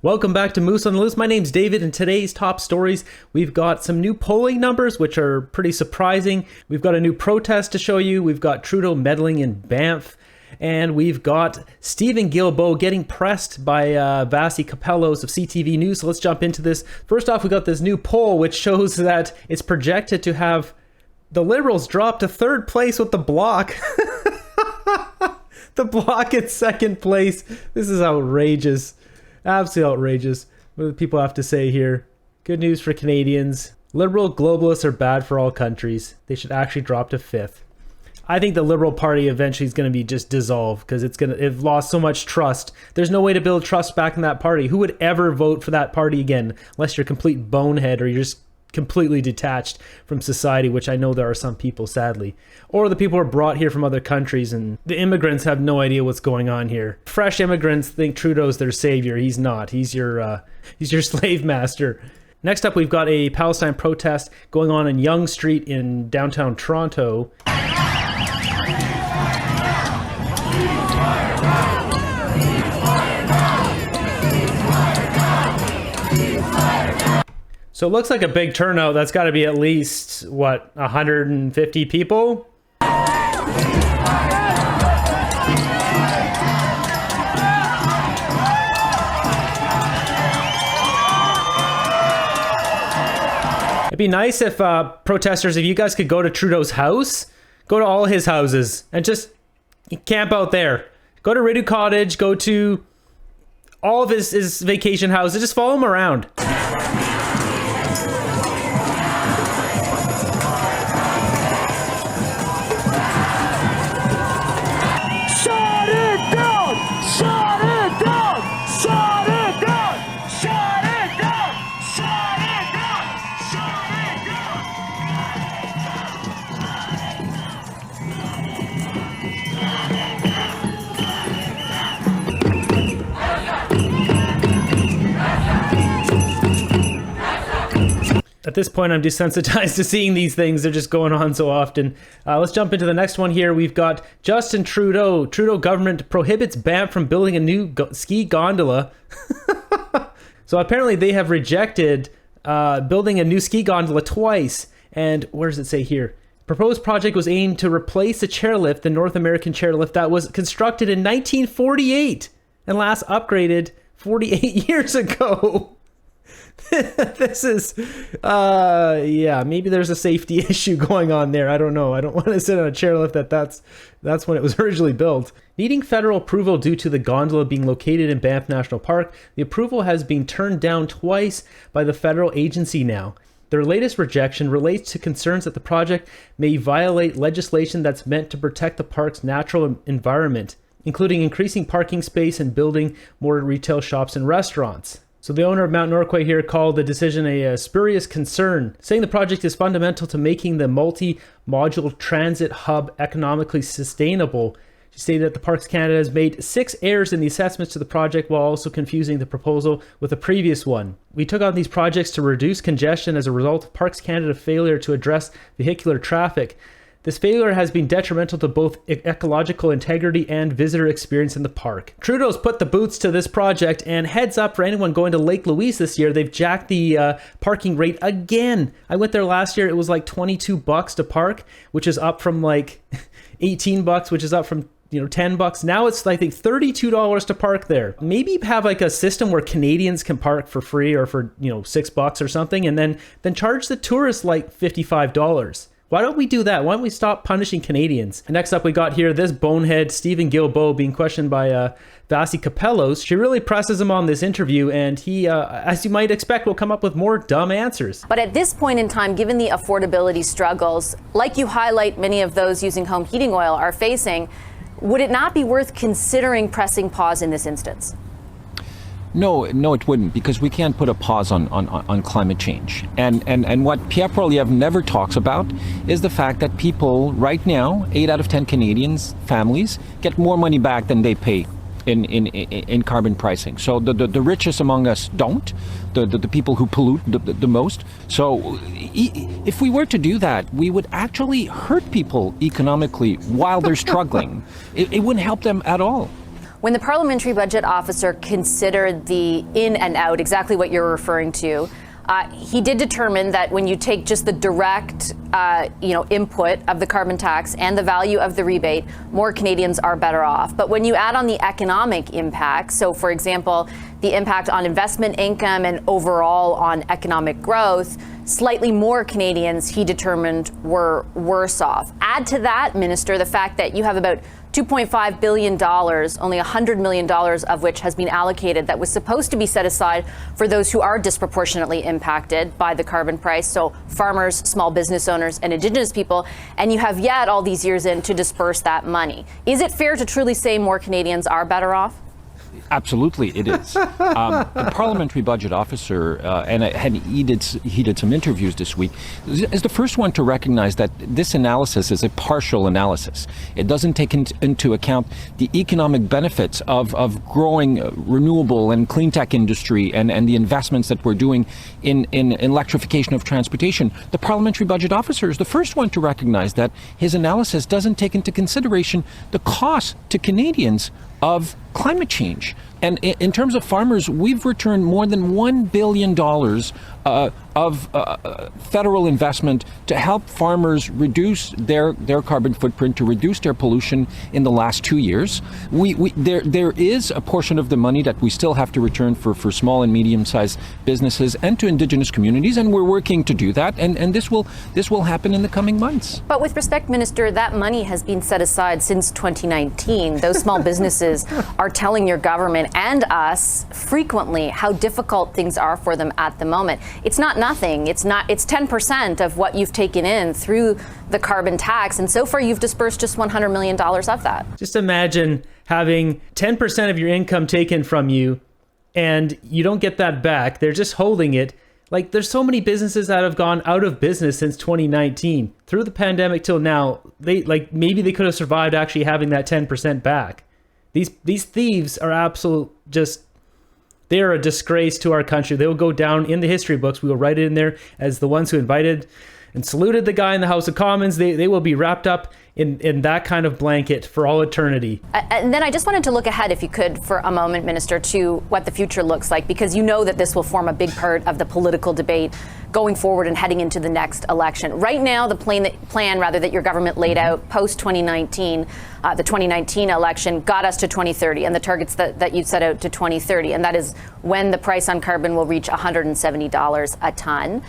Welcome back to Moose on the Loose. My name's David, and today's top stories, we've got some new polling numbers, which are pretty surprising. We've got a new protest to show you. We've got Trudeau meddling in Banff. And we've got Stephen Guilbeault getting pressed by Vasi Capellos of CTV News. So let's jump into this. First off, we got this new poll, which shows that it's projected to have the Liberals drop to third place with the Bloc. The Bloc in second place. This is outrageous. Absolutely outrageous. What do people have to say here? Good news for Canadians. Liberal globalists are bad for all countries. They should actually drop to fifth. I think the Liberal Party eventually is going to be just dissolved because it's lost so much trust. There's no way to build trust back in that party. Who would ever vote for that party again unless you're a complete bonehead or you're just completely detached from society, which I know there are some people, sadly. Or the people who are brought here from other countries and the immigrants have no idea what's going on here. Fresh immigrants think Trudeau's their savior. He's not. He's your slave master. Next up, we've got a Palestine protest going on in Yonge Street in downtown Toronto. So it looks like a big turnout. That's got to be at least, 150 people? It'd be nice if protesters, if you guys could go to Trudeau's house, go to all his houses and just camp out there. Go to Rideau Cottage, go to all of his vacation houses, just follow him around. At this point, I'm desensitized to seeing these things. They're just going on so often. Let's jump into the next one here. We've got Justin Trudeau. Trudeau government prohibits Banff from building a new ski gondola. So apparently they have rejected building a new ski gondola twice. And where does it say here? Proposed project was aimed to replace the chairlift, the North American chairlift that was constructed in 1948 and last upgraded 48 years ago. This is, maybe there's a safety issue going on there. I don't know. I don't want to sit on a chairlift that's when it was originally built. Needing federal approval due to the gondola being located in Banff National Park, the approval has been turned down twice by the federal agency now. Their latest rejection relates to concerns that the project may violate legislation that's meant to protect the park's natural environment, including increasing parking space and building more retail shops and restaurants. So the owner of Mount Norquay here called the decision a spurious concern, saying the project is fundamental to making the multi-module transit hub economically sustainable. She stated that the Parks Canada has made 6 errors in the assessments to the project while also confusing the proposal with the previous one. We took on these projects to reduce congestion as a result of Parks Canada's failure to address vehicular traffic. This failure has been detrimental to both ecological integrity and visitor experience in the park. Trudeau's put the boots to this project, and heads up for anyone going to Lake Louise this year, they've jacked the parking rate again. I went there last year, it was like $22 to park, which is up from like $18, which is up from $10. Now it's, I think, $32 to park there. Maybe have like a system where Canadians can park for free or for, $6 or something, and then charge the tourists like $55. Why don't we do that? Why don't we stop punishing Canadians? Next up, we got here this bonehead, Stephen Guilbeault, being questioned by Vasi Capellos. She really presses him on this interview, and he, as you might expect, will come up with more dumb answers. But at this point in time, given the affordability struggles, like you highlight many of those using home heating oil are facing, would it not be worth considering pressing pause in this instance? No, it wouldn't, because we can't put a pause on climate change. And what Pierre Poilievre never talks about is the fact that people right now, 8 out of 10 Canadians, families, get more money back than they pay in carbon pricing. So the richest among us don't, the people who pollute the most. So if we were to do that, we would actually hurt people economically while they're struggling. It wouldn't help them at all. When the parliamentary budget officer considered the in and out, exactly what you're referring to, he did determine that when you take just the direct, input of the carbon tax and the value of the rebate, more Canadians are better off. But when you add on the economic impact, so for example, the impact on investment income and overall on economic growth, slightly more Canadians, he determined, were worse off. Add to that, Minister, the fact that you have about $2.5 billion, only $100 million of which has been allocated that was supposed to be set aside for those who are disproportionately impacted by the carbon price, so farmers, small business owners, and Indigenous people, and you have yet all these years in to disperse that money. Is it fair to truly say more Canadians are better off? Absolutely, it is. The parliamentary budget officer, and he did some interviews this week, is the first one to recognize that this analysis is a partial analysis. It doesn't take into account the economic benefits of growing renewable and clean tech industry and the investments that we're doing in electrification of transportation. The parliamentary budget officer is the first one to recognize that his analysis doesn't take into consideration the cost to Canadians of climate change. And in terms of farmers, we've returned more than $1 billion of federal investment to help farmers reduce their carbon footprint, to reduce their pollution in the last 2 years. There is a portion of the money that we still have to return for small and medium-sized businesses and to Indigenous communities, and we're working to do that, and this will happen in the coming months. But with respect, Minister, that money has been set aside since 2019. Those small businesses are telling your government and us frequently how difficult things are for them at the moment. It's not nothing. It's 10% of what you've taken in through the carbon tax, and so far you've dispersed just $100 million of that. Just imagine having 10% of your income taken from you and you don't get that back. They're just holding it. Like, there's so many businesses that have gone out of business since 2019. Through the pandemic till now, maybe they could have survived actually having that 10% back. These thieves are they're a disgrace to our country. They will go down in the history books. We will write it in there as the ones who invited and saluted the guy in the House of Commons. They will be wrapped up in that kind of blanket for all eternity. And then I just wanted to look ahead, if you could, for a moment, Minister, to what the future looks like, because you know that this will form a big part of the political debate going forward and heading into the next election. Right now, the plan that your government laid out post-2019, the 2019 election, got us to 2030 and the targets that you set out to 2030, and that is when the price on carbon will reach $170 a ton.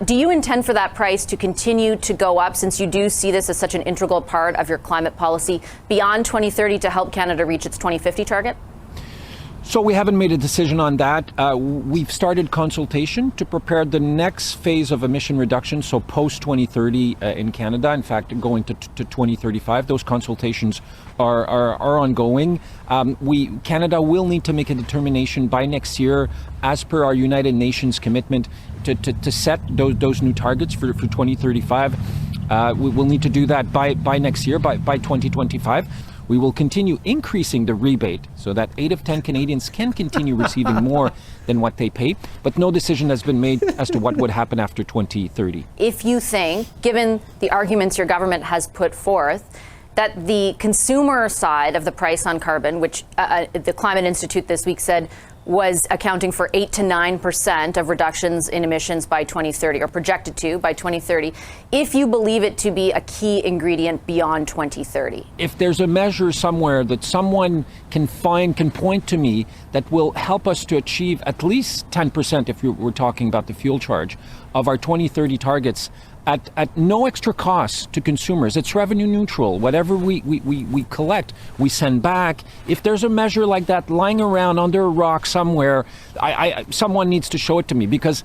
Do you intend for that price to continue to go up, since you do see this as such an integral part of your climate policy beyond 2030 to help Canada reach its 2050 target? So we haven't made a decision on that. We've started consultation to prepare the next phase of emission reduction, so post-2030 in Canada, in fact, going to 2035. Those consultations are ongoing. Canada will need to make a determination by next year, as per our United Nations commitment, to set those new targets for 2035. We will need to do that by next year, by 2025. We will continue increasing the rebate so that 8 of 10 Canadians can continue receiving more than what they pay, but no decision has been made as to what would happen after 2030. If you think, given the arguments your government has put forth, that the consumer side of the price on carbon, which the Climate Institute this week said was accounting for 8 to 9% of reductions in emissions by 2030, or projected to by 2030, if you believe it to be a key ingredient beyond 2030. If there's a measure somewhere that someone can point to me that will help us to achieve at least 10%, if we're talking about the fuel charge, of our 2030 targets, at no extra cost to consumers. It's revenue neutral. Whatever we collect, we send back. If there's a measure like that lying around under a rock somewhere, someone needs to show it to me, because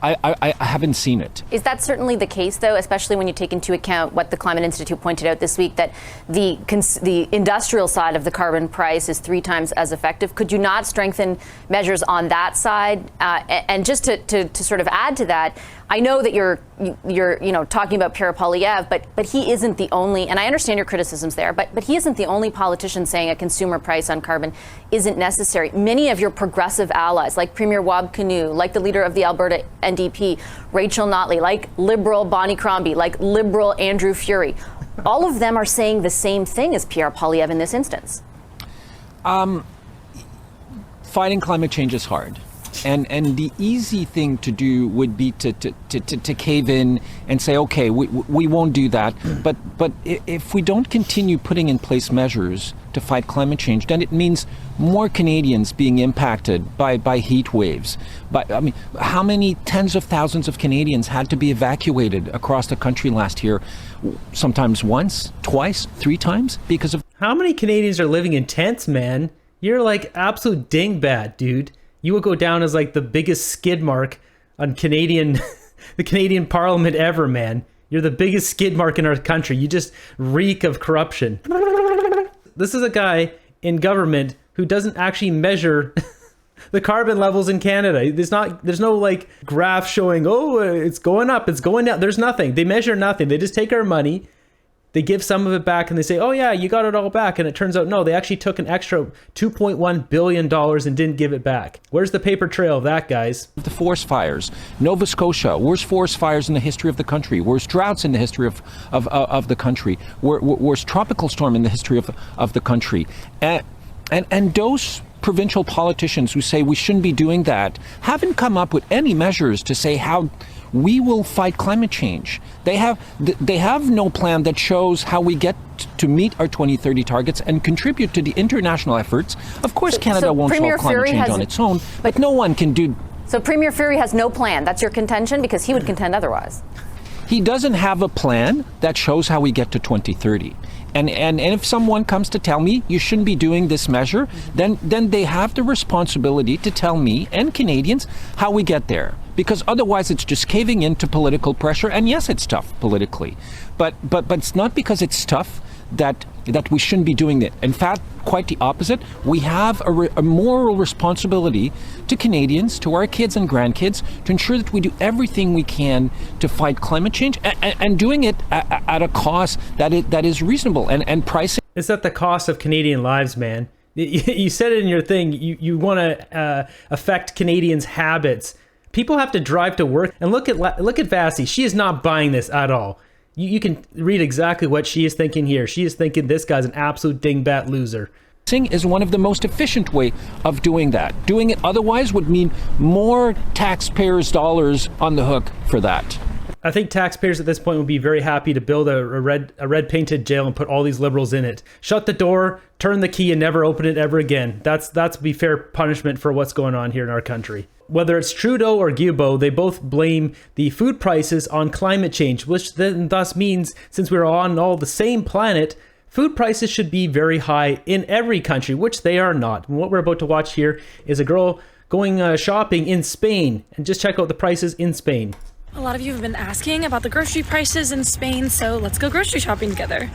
I haven't seen it. Is that certainly the case, though, especially when you take into account what the Climate Institute pointed out this week, that the industrial side of the carbon price is 3 times as effective? Could you not strengthen measures on that side? And just to sort of add to that, I know that you're talking about Pierre Poilievre, but he isn't the only, and I understand your criticisms there, but he isn't the only politician saying a consumer price on carbon isn't necessary. Many of your progressive allies, like Premier Wab Kinew, like the leader of the Alberta NDP, Rachel Notley, like Liberal Bonnie Crombie, like Liberal Andrew Furey, all of them are saying the same thing as Pierre Poilievre in this instance. Fighting climate change is hard. And the easy thing to do would be to cave in and say, okay, we won't do that. But if we don't continue putting in place measures to fight climate change, then it means more Canadians being impacted by heat waves. How many tens of thousands of Canadians had to be evacuated across the country last year? Sometimes once, twice, 3 times because of... How many Canadians are living in tents, man? You're like absolute dingbat, dude. You will go down as like the biggest skid mark on Canadian, the Canadian Parliament ever, man. You're the biggest skid mark in our country. You just reek of corruption. This is a guy in government who doesn't actually measure the carbon levels in Canada. There's no like graph showing, oh, it's going up, it's going down. There's nothing. They measure nothing. They just take our money. They give some of it back and they say, oh yeah, you got it all back. And it turns out, no, they actually took an extra $2.1 billion and didn't give it back. Where's the paper trail of that, guys? The forest fires. Nova Scotia, worst forest fires in the history of the country. Worst droughts in the history of the country. Worst tropical storm in the history of the country. And those provincial politicians who say we shouldn't be doing that haven't come up with any measures to say how we will fight climate change. They have no plan that shows how we get to meet our 2030 targets and contribute to the international efforts. Of course, Canada won't solve climate change on its own, but no one can do... So Premier Fury has no plan. That's your contention? Because he would contend otherwise. He doesn't have a plan that shows how we get to 2030. And if someone comes to tell me you shouldn't be doing this measure, then they have the responsibility to tell me and Canadians how we get there. Because otherwise it's just caving into political pressure. And yes, it's tough politically, but it's not because it's tough that we shouldn't be doing it. In fact, quite the opposite. We have a moral responsibility to Canadians, to our kids and grandkids, to ensure that we do everything we can to fight climate change and doing it at a cost that is reasonable and pricing. It's at the cost of Canadian lives, man. You said it in your thing. You want to affect Canadians' habits. People have to drive to work. And look at Vassy. She is not buying this at all. You can read exactly what she is thinking here. She is thinking this guy's an absolute dingbat loser. Is one of the most efficient way of doing that. Doing it otherwise would mean more taxpayers' dollars on the hook for that. I think taxpayers at this point would be very happy to build a red painted jail and put all these liberals in it. Shut the door, turn the key, and never open it ever again. That's be fair punishment for what's going on here in our country. Whether it's Trudeau or Guilbeault, they both blame the food prices on climate change, which then thus means since we're on all the same planet, food prices should be very high in every country, which they are not. And what we're about to watch here is a girl going shopping in Spain, and just check out the prices in Spain. A lot of you have been asking about the grocery prices in Spain, so let's go grocery shopping together.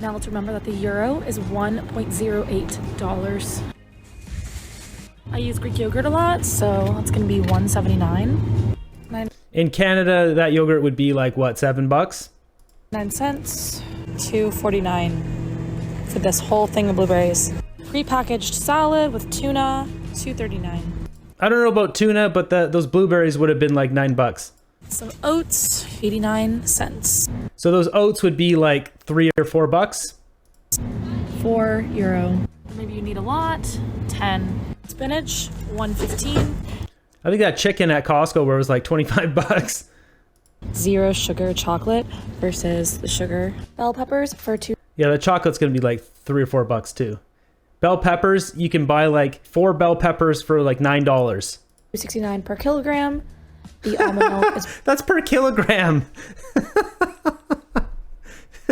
Now let's remember that the euro is $1.08. I use Greek yogurt a lot, so it's going to be $1.79. In Canada, that yogurt would be like, what, $7? 9 cents, $2.49 for this whole thing of blueberries. Prepackaged salad with tuna, $2.39. I don't know about tuna, but those blueberries would have been like $9. Some oats, 89 cents. So those oats would be like $3 or $4? €4. Maybe you need a lot, 10. Spinach, $1.15. I think that chicken at Costco where it was like $25. Zero sugar chocolate versus the sugar. Bell peppers for $2. Yeah, the chocolate's gonna be like $3 or $4 too. Bell peppers, you can buy like 4 bell peppers for like $9. $2.69 per kilogram. The almond milk is... That's per kilogram.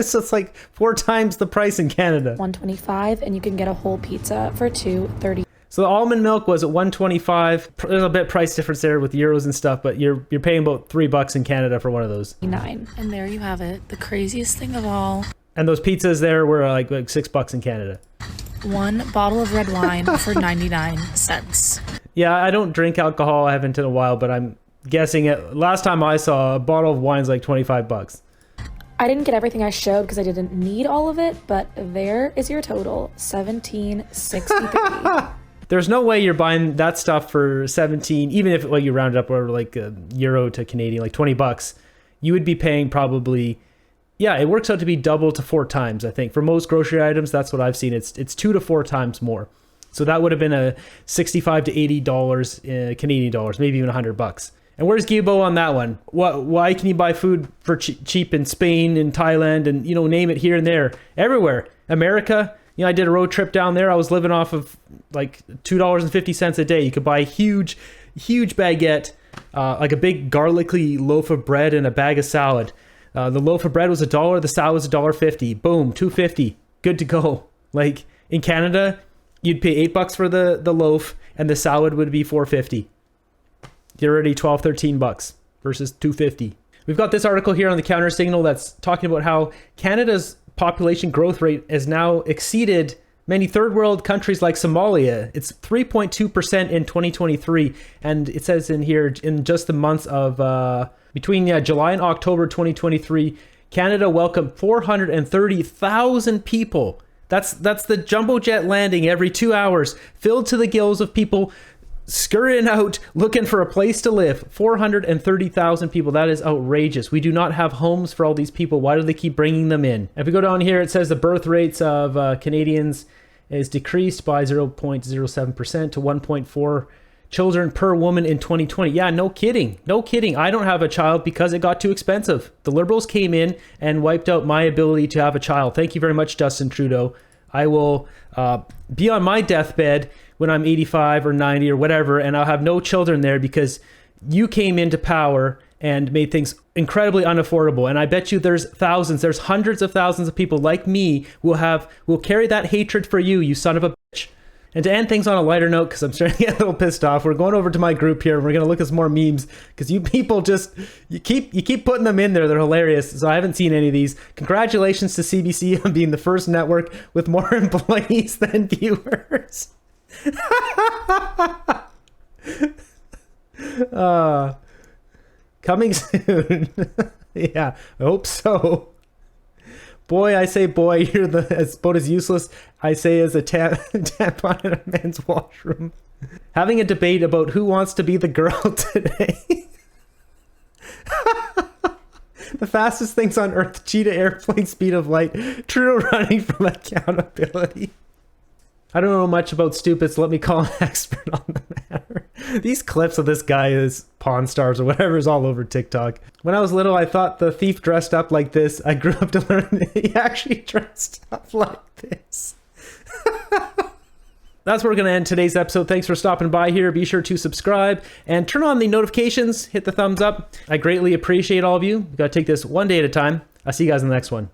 So it's like 4 times the price in Canada. $1.25, and you can get a whole pizza for $2.30. So the almond milk was at $1.25. There's a bit price difference there with euros and stuff, but you're paying about $3 in Canada for one of those. $9. And there you have it. The craziest thing of all. And those pizzas there were like $6 in Canada. 1 bottle of red wine for 99 cents. Yeah, I don't drink alcohol. I haven't in a while, but I'm guessing last time I saw a bottle of wine's like $25. I didn't get everything I showed because I didn't need all of it, but there is your total, $17.63. There's no way you're buying that stuff for 17, even if you round it up or like a euro to Canadian, like $20. You would be paying probably Yeah, it works out to be double to 4 times, I think. For most grocery items, that's what I've seen. It's 2 to 4 times more. So that would have been a $65 to $80 Canadian dollars, maybe even $100. And where's Guilbeault on that one? Why can you buy food for cheap in Spain and Thailand and, you know, name it here and there, everywhere? America, you know, I did a road trip down there. I was living off of like $2.50 a day. You could buy a huge baguette, like a big garlicky loaf of bread and a bag of salad. The loaf of bread was $1, the salad was $1.50. Boom, $2.50. Good to go. Like in Canada, you'd pay $8 for the loaf and the salad would be $4.50. You're already $12-13 versus $2.50. We've got this article here on the Counter Signal that's talking about how Canada's population growth rate has now exceeded many third world countries like Somalia. It's 3.2% in 2023. And it says in here, in just the months of between July and October 2023, Canada welcomed 430,000 people. That's the jumbo jet landing every 2 hours, filled to the gills of people scurrying out looking for a place to live. 430,000 people. That is outrageous. We do not have homes for all these people. Why do they keep bringing them in? If we go down here, it says the birth rates of Canadians is decreased by 0.07% to 1.4 children per woman in 2020. Yeah, no kidding. I don't have a child because it got too expensive. The Liberals came in and wiped out my ability to have a child. Thank you very much, Justin Trudeau. I will be on my deathbed when I'm 85 or 90 or whatever, and I'll have no children there because you came into power and made things incredibly unaffordable. And I bet you there's hundreds of thousands of people like me will carry that hatred for you, you son of a bitch. And to end things on a lighter note, because I'm starting to get a little pissed off, we're going over to my group here and we're going to look at some more memes because you people you keep putting them in there. They're hilarious. So I haven't seen any of these. Congratulations to CBC on being the first network with more employees than viewers. Coming soon. Yeah, I hope so. Boy, I say boy, you're about as useless I say as a tampon in a men's washroom. Having a debate about who wants to be the girl today. The fastest things on Earth, cheetah airplane speed of light, Trudeau running from accountability. I don't know much about stupid, so let me call an expert on the matter. These clips of this guy as Pawn Stars or whatever is all over TikTok. When I was little, I thought the thief dressed up like this. I grew up to learn that he actually dressed up like this. That's where we're going to end today's episode. Thanks for stopping by here. Be sure to subscribe and turn on the notifications. Hit the thumbs up. I greatly appreciate all of you. We've got to take this one day at a time. I'll see you guys in the next one.